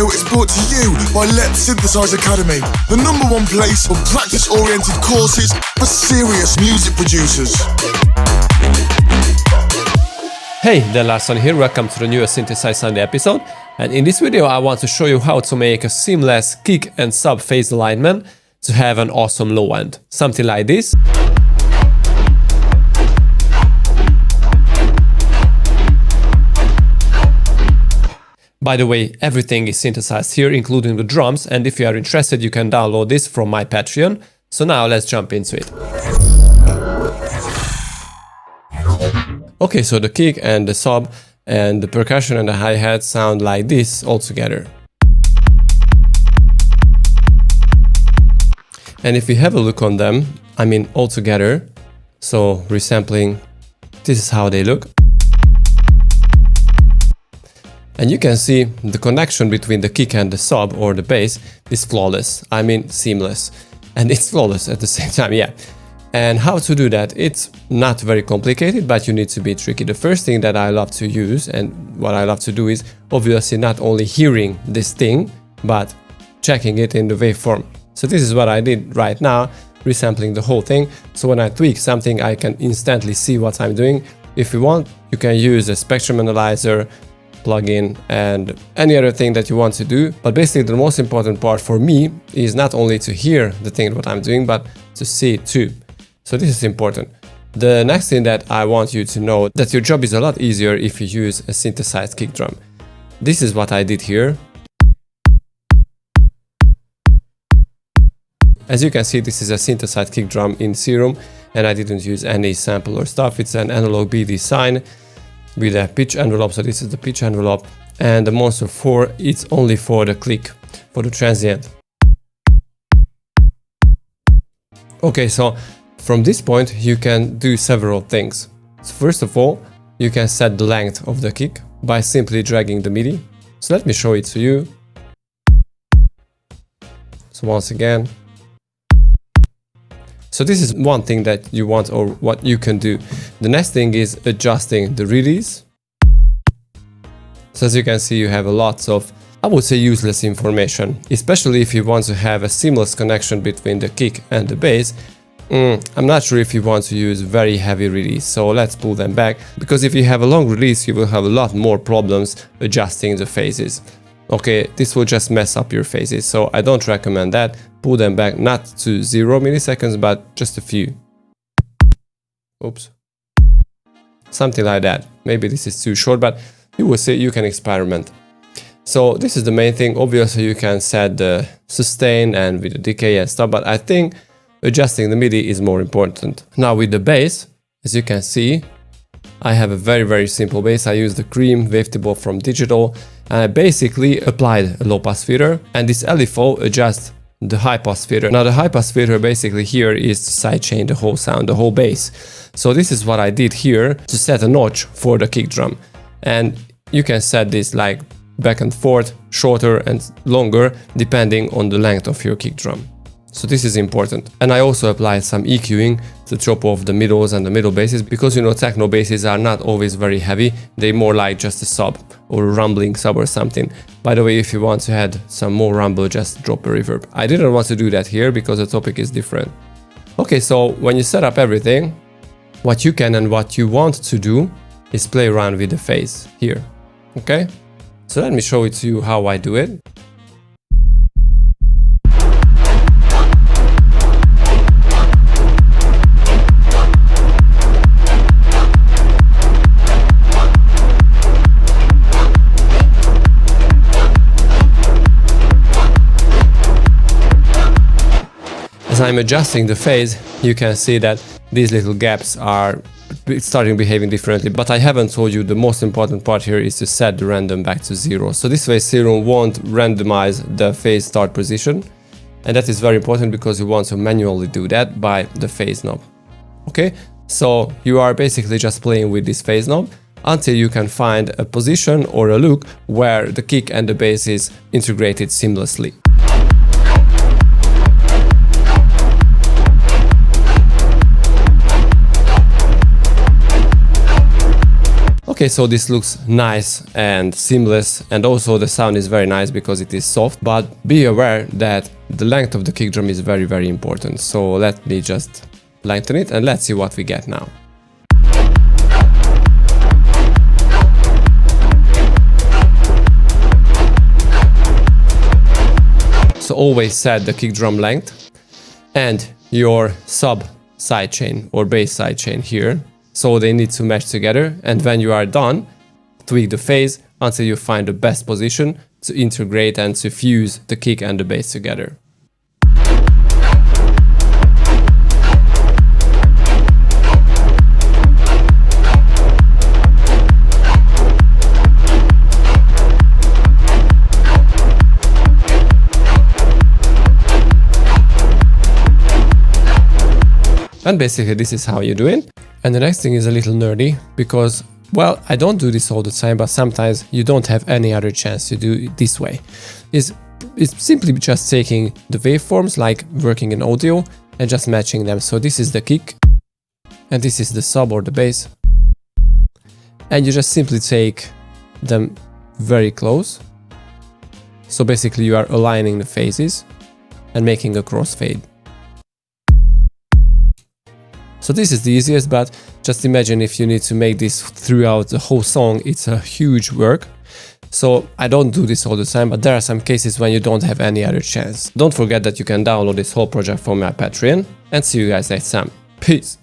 video is brought to you by Letsynthesize Academy, the #1 place for practice-oriented courses for serious music producers. Hey, the Larson here, welcome to the newest Synthesize Sunday episode, and in this video I want to show you how to make a seamless kick and sub phase alignment to have an awesome low end, something like this. By the way, everything is synthesized here, including the drums, and if you are interested you can download this from my Patreon. So now let's jump into it. Okay, so the kick and the sub and the percussion and the hi-hat sound like this all together. And if we have a look on them, I mean all together, so resampling, this is how they look. And you can see the connection between the kick and the sub or the bass is flawless, I mean seamless. And it's flawless at the same time, yeah. And how to do that? It's not very complicated, but you need to be tricky. The first thing that I love to use and what I love to do is obviously not only hearing this thing, but checking it in the waveform. So this is what I did right now, resampling the whole thing. So when I tweak something, I can instantly see what I'm doing. If you want, you can use a spectrum analyzer, plugin, and any other thing that you want to do. But basically the most important part for me is not only to hear the thing what I'm doing, but to see it too. So this is important. The next thing that I want you to know, that your job is a lot easier if you use a synthesized kick drum. This is what I did here. As you can see, this is a synthesized kick drum in Serum, and I didn't use any sample or stuff. It's an analog BD sign with a pitch envelope, so this is the pitch envelope, and the Monster 4, it's only for the click, for the transient. Okay, so from this point you can do several things. So first of all, you can set the length of the kick by simply dragging the MIDI. So let me show it to you. So once again, so this is one thing that you want or what you can do. The next thing is adjusting the release. So as you can see, you have a lot of, I would say, useless information, especially if you want to have a seamless connection between the kick and the bass. I'm not sure if you want to use very heavy release, so let's pull them back, because if you have a long release you will have a lot more problems adjusting the phases. Okay, this will just mess up your phases, so I don't recommend that. Pull them back, not to 0 milliseconds, but just a few. Oops. Something like that. Maybe this is too short, but you will see, you can experiment. So this is the main thing. Obviously you can set the sustain and with the decay and stuff, but I think adjusting the MIDI is more important. Now with the bass, as you can see, I have a very simple bass. I use the Cream wavetable from Digital, and I basically applied a low pass filter, and this LFO adjusts the high pass filter. Now the high pass filter basically here is to sidechain the whole sound, the whole bass. So this is what I did here to set a notch for the kick drum, and you can set this like back and forth, shorter and longer, depending on the length of your kick drum. So this is important. And I also applied some EQing to chop off the middles and the middle basses, because you know techno basses are not always very heavy, they more like just a sub or a rumbling sub or something. By the way, if you want to add some more rumble, just drop a reverb. I didn't want to do that here because the topic is different. Okay, so when you set up everything, what you can and what you want to do is play around with the phase here. Okay, so let me show it to you how I do it. As I'm adjusting the phase, you can see that these little gaps are starting behaving differently, but I haven't told you the most important part here is to set the random back to 0. So this way Serum won't randomize the phase start position, and that is very important because you want to manually do that by the phase knob. Okay, so you are basically just playing with this phase knob until you can find a position or a look where the kick and the bass is integrated seamlessly. Okay, so this looks nice and seamless, and also the sound is very nice because it is soft, but be aware that the length of the kick drum is very, very important. So let me just lengthen it and let's see what we get now. So always set the kick drum length and your sub sidechain or bass sidechain here. So they need to match together, and when you are done, tweak the phase until you find the best position to integrate and to fuse the kick and the bass together. And basically this is how you do it. And the next thing is a little nerdy because, well, I don't do this all the time, but sometimes you don't have any other chance to do it this way. It's simply just taking the waveforms, like working in audio, and just matching them. So this is the kick, and this is the sub or the bass. And you just simply take them very close. So basically you are aligning the phases and making a crossfade. So this is the easiest, but just imagine if you need to make this throughout the whole song, it's a huge work. So I don't do this all the time, but there are some cases when you don't have any other chance. Don't forget that you can download this whole project from my Patreon, and see you guys next time. Peace!